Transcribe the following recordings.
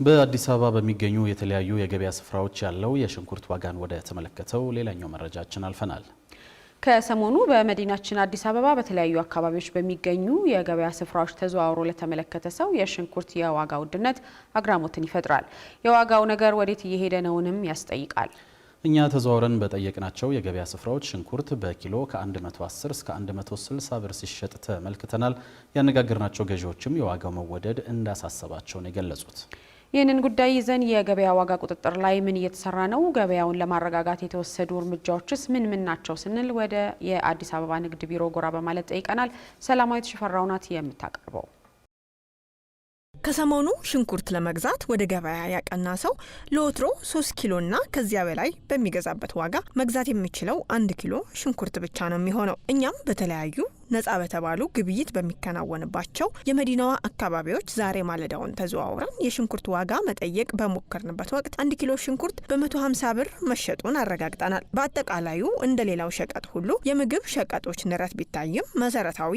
በአዲስ አበባ በሚገኙ የተለያዩ የገበያ ስፍራዎች ያለው የሽንኩርት ዋጋን ወደ ተመለከተው ሌላኛው መረጃችን አልፈናል። ከሰሞኑ በመዲናችን አዲስ አበባ በተለያዩ አካባቢዎች በሚገኙ የገበያ ስፍራዎች ተዘዋውሮ ለተመለከተ ሰው የሽንኩርት የዋጋ ውድነት አግራሞትን ይፈጥራል። የዋጋው ነገር ወዴት እየሄደ ነውንም ያስጠይቃል። እኛ ተዘዋውረን በጠየቅናቸው የገበያ ስፍራዎች ሽንኩርት በኪሎ ከ110 እስከ 160 ብር ሲሸጥ ተመልክተናል። ያነጋገርናቸው ገዢዎችም የዋጋው መወደድ እንዳሳሰባቸው ነው የገለጹት። ይህንን ጉዳይ ይዘን የገበያ ዋጋ ቁጥጥር ላይ ምን እየተሰራ ነው፣ ገበያውን ለማረጋጋት የተወሰዱ እርምጃዎችስ ምን ናቸው ስንል ወደ የአዲስ አበባ ንግድ ቢሮ ጎራ በማለት ጠይቀናል። ሰላማዊት ሽፈራው ናት የምታቀርበው። ከሰሞኑ ሽንኩርት ለመግዛት ወደ ገበያ ያቀና ሰው ለወትሮ 3 ኪሎና ከዚያ በላይ በሚገዛበት ዋጋ መግዛት የሚችለው 1 ኪሎ ሽንኩርት ብቻ ነው የሚሆነው። እኛም በተለያዩ ነጻ በተባሉ ግብይት በሚከናወንባቸው የመዲናዋ አካባቢዎች ዛሬ ማለዳውን ተዘዋውረን የሽንኩርት ዋጋ መጠየቅ በሞከርንበት ወቅት 1 ኪሎ ሽንኩርት በ150 ብር መሸጡን አረጋግጠናል። በአጠቃላዩ እንደሌላው ሸቀጥ ሁሉ የምግብ ሸቀጦች ንረት ቢታይም መሰረታዊ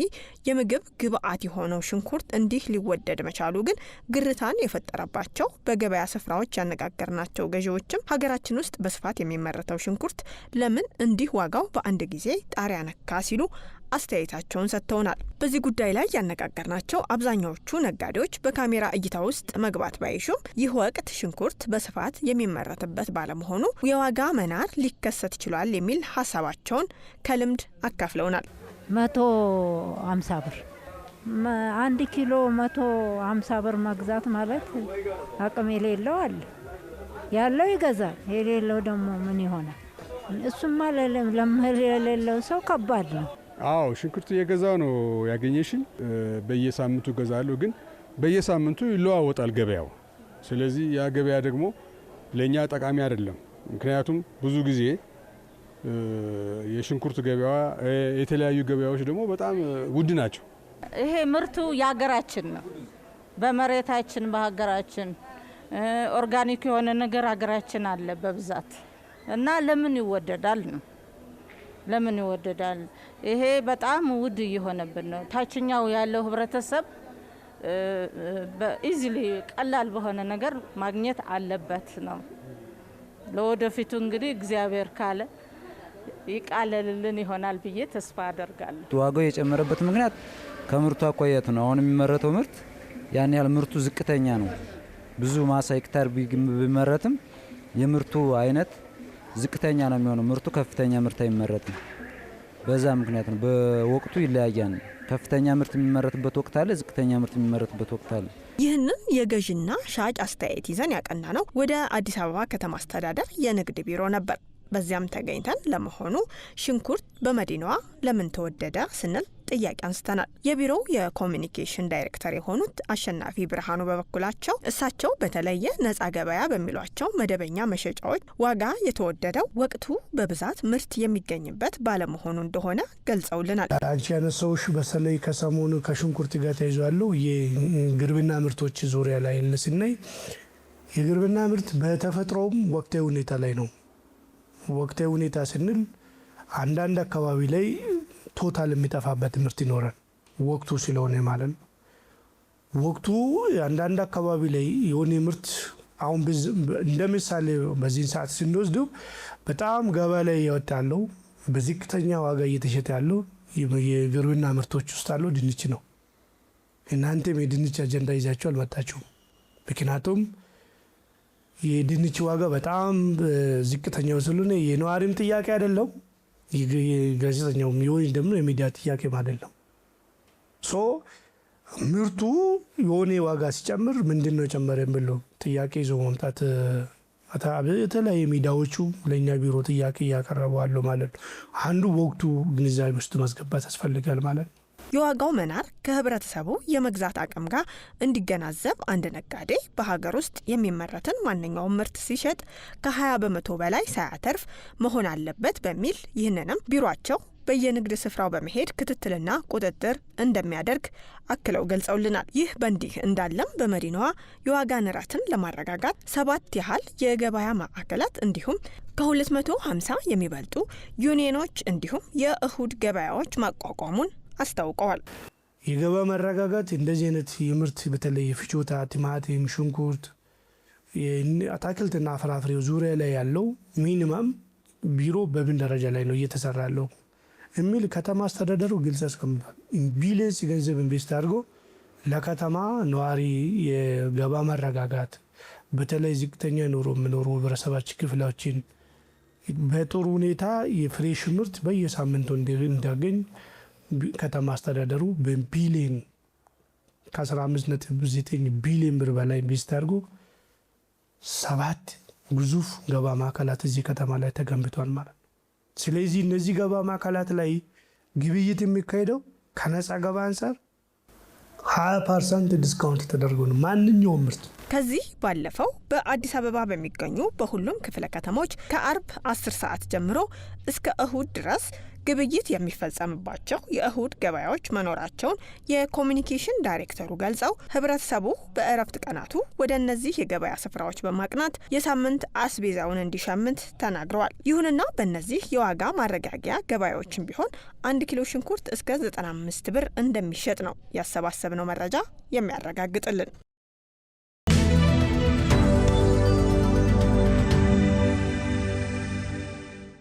የምግብ ግብአት የሆነው ሽንኩርት እንዲህ ሊወደድ መቻሉ ግን ግርታን የፈጠረባቸው በገበያ ስፍራዎች ያነጋገርናቸው ገዢዎችም ሀገራችን ውስጥ በስፋት የሚመረተው ሽንኩርት ለምን እንዲህ ዋጋው በአንድ ጊዜ ጣሪያ ነካ ሲሉ አስተያየታቸውን ሰጥተውናል። በዚህ ጉዳይ ላይ ያነጋገርናቸው አብዛኛዎቹ ነጋዴዎች በካሜራ እይታ ውስጥ መግባት ባይሹም ይህ ወቅት ሽንኩርት በስፋት የሚመረትበት ባለመሆኑ የዋጋ መናር ሊከሰት ይችላል የሚል ሀሳባቸውን ከልምድ አካፍለውናል። 150 ብር 1 ኪሎ 150 ብር መግዛት ማለት አቅም የሌለው አለ፣ ያለው ይገዛል፣ የሌለው ደግሞ ምን ይሆናል? እሱማ ለሌለው ሰው ከባድ ነው። አዎ ሽንኩርት እየገዛው ነው ያገኘሽኝ። በየሳምንቱ ገዛለሁ፣ ግን በየሳምንቱ ይለዋወጣል ገበያው። ስለዚህ ያ ገበያ ደግሞ ለኛ ጠቃሚ አይደለም። ምክንያቱም ብዙ ጊዜ የሽንኩርት ገበያ የተለያዩ ገበያዎች ደግሞ በጣም ውድ ናቸው። ይሄ ምርቱ የሀገራችን ነው። በመሬታችን በሀገራችን ኦርጋኒክ የሆነ ነገር ሀገራችን አለ በብዛት እና ለምን ይወደዳል ነው ለምን ይወደዳል? ይሄ በጣም ውድ እየሆነብን ነው። ታችኛው ያለው ህብረተሰብ በኢዚሊ ቀላል በሆነ ነገር ማግኘት አለበት ነው። ለወደፊቱ እንግዲህ እግዚአብሔር ካለ ይቃለልልን ይሆናል ብዬ ተስፋ አደርጋለሁ። ዋጋው የጨመረበት ምክንያት ከምርቱ አኳያት ነው። አሁን የሚመረተው ምርት ያን ያህል ምርቱ ዝቅተኛ ነው። ብዙ ማሳ ሄክታር ቢመረትም የምርቱ አይነት ዝቅተኛ ነው የሚሆነው። ምርቱ ከፍተኛ ምርት አይመረትም። በዛ ምክንያት ነው። በወቅቱ ይለያያል። ከፍተኛ ምርት የሚመረትበት ወቅት አለ፣ ዝቅተኛ ምርት የሚመረትበት ወቅት አለ። ይህንን የገዥና ሻጭ አስተያየት ይዘን ያቀና ነው ወደ አዲስ አበባ ከተማ አስተዳደር የንግድ ቢሮ ነበር። በዚያም ተገኝተን ለመሆኑ ሽንኩርት በመዲናዋ ለምን ተወደደ ስንል ጥያቄ አንስተናል። የቢሮው የኮሚኒኬሽን ዳይሬክተር የሆኑት አሸናፊ ብርሃኑ በበኩላቸው እሳቸው በተለየ ነጻ ገበያ በሚሏቸው መደበኛ መሸጫዎች ዋጋ የተወደደው ወቅቱ በብዛት ምርት የሚገኝበት ባለመሆኑ እንደሆነ ገልጸውልናል። አንቺ ያነሳውሽ በተለይ ከሰሞኑ ከሽንኩርት ጋር ተያይዞ ያለው የግብርና ምርቶች ዙሪያ ላይ ስናይ የግብርና ምርት በተፈጥሮም ወቅታዊ ሁኔታ ላይ ነው። ወቅታዊ ሁኔታ ስንል አንዳንድ አካባቢ ላይ ቶታል የሚጠፋበት ምርት ይኖራል፣ ወቅቱ ስለሆነ ማለት ነው። ወቅቱ አንዳንድ አካባቢ ላይ የሆነ ምርት አሁን እንደ ምሳሌ በዚህ ሰዓት ስንወስደው በጣም ገበያ ላይ ያወጣለው በዝቅተኛ ዋጋ እየተሸጠ ያለው የግብርና ምርቶች ውስጥ ያለው ድንች ነው። እናንተም የድንች አጀንዳ ይዛችሁ አልመጣችሁም። ምክንያቱም የድንች ዋጋ በጣም ዝቅተኛው ስለሆነ የነዋሪም ጥያቄ አይደለም፣ የጋዜጠኛውም ይሁን ደግሞ የሚዲያ ጥያቄም አይደለም። ምርቱ የሆነ ዋጋ ሲጨምር ምንድነው ጨመረ ብለው ጥያቄ ይዞ መምጣት የተለያዩ ሚዲያዎቹ ለኛ ቢሮ ጥያቄ እያቀረቡ አለው ማለት ነው። አንዱ ወቅቱ ግንዛቤ ውስጥ ማስገባት ያስፈልጋል ማለት ነው። የዋጋው መናር ከህብረተሰቡ የመግዛት አቅም ጋር እንዲገናዘብ አንድ ነጋዴ በሀገር ውስጥ የሚመረትን ማንኛውም ምርት ሲሸጥ ከ20 በመቶ በላይ ሳያተርፍ መሆን አለበት በሚል ይህንንም ቢሮአቸው በየንግድ ስፍራው በመሄድ ክትትልና ቁጥጥር እንደሚያደርግ አክለው ገልጸውልናል። ይህ በእንዲህ እንዳለም በመዲናዋ የዋጋ ንረትን ለማረጋጋት 7 ያህል የገበያ ማዕከላት እንዲሁም ከ250 የሚበልጡ ዩኒየኖች እንዲሁም የእሁድ ገበያዎች ማቋቋሙን አስታውቀዋል። የገበያ መረጋጋት እንደዚህ አይነት የምርት በተለይ ፍጆታ ቲማቲም፣ ሽንኩርት አትክልትና ፍራፍሬው ዙሪያ ላይ ያለው ሚኒመም ቢሮ በምን ደረጃ ላይ ነው እየተሰራ ያለው የሚል ከተማ አስተዳደሩ ግልጽ አስቀምጧል። ቢሊየንስ ገንዘብ ኢንቨስት አድርጎ ለከተማ ነዋሪ የገባ መረጋጋት በተለይ ዝቅተኛ ኑሮ የሚኖሩ ህብረተሰባችን ክፍሎችን በጥሩ ሁኔታ የፍሬሽ ምርት በየሳምንቱ እንዲያገኝ ከተማ አስተዳደሩ በቢሊየን ከ15.9 ቢሊየን ብር በላይ ኢንቨስት አድርጎ 7 ግዙፍ ገባ ማዕከላት እዚህ ከተማ ላይ ተገንብቷል ማለት ነው። ስለዚህ እነዚህ ገባ ማዕከላት ላይ ግብይት የሚካሄደው ከነፃ ገባ አንጻር 20% ዲስካውንት ተደርጎ ነው ማንኛውም ምርት። ከዚህ ባለፈው በአዲስ አበባ በሚገኙ በሁሉም ክፍለ ከተሞች ከአርብ 10 ሰዓት ጀምሮ እስከ እሁድ ድረስ ግብይት የሚፈጸምባቸው የእሁድ ገበያዎች መኖራቸውን የኮሚኒኬሽን ዳይሬክተሩ ገልጸው ህብረተሰቡ በእረፍት ቀናቱ ወደ እነዚህ የገበያ ስፍራዎች በማቅናት የሳምንት አስቤዛውን እንዲሸምት ተናግረዋል። ይሁንና በእነዚህ የዋጋ ማረጋጊያ ገበያዎችም ቢሆን 1 ኪሎ ሽንኩርት እስከ 95 ብር እንደሚሸጥ ነው ያሰባሰብነው መረጃ የሚያረጋግጥልን።